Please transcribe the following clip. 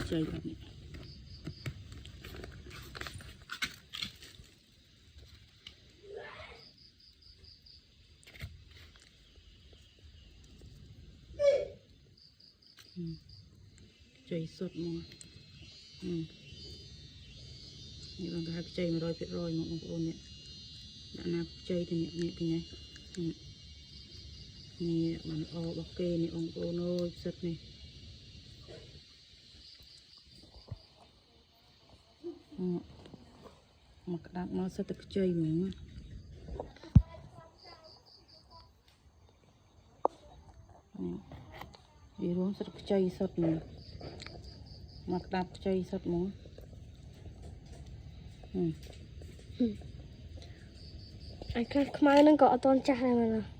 ใจแบบนี้ใจสดมั้งนี่บางทีใจมัน100%มั้งบางคนเนี่ยด้านหน้าใจตัวนี้เป็นไงนี่มันออกโอเคนี่องค์โอโนสดนี่mặc đạp nó sẽ được chơi mình đi luôn sẽ được chơi sốt mình mặc đạp chơi sốt muốn anh không mai nó có tôn cha này mà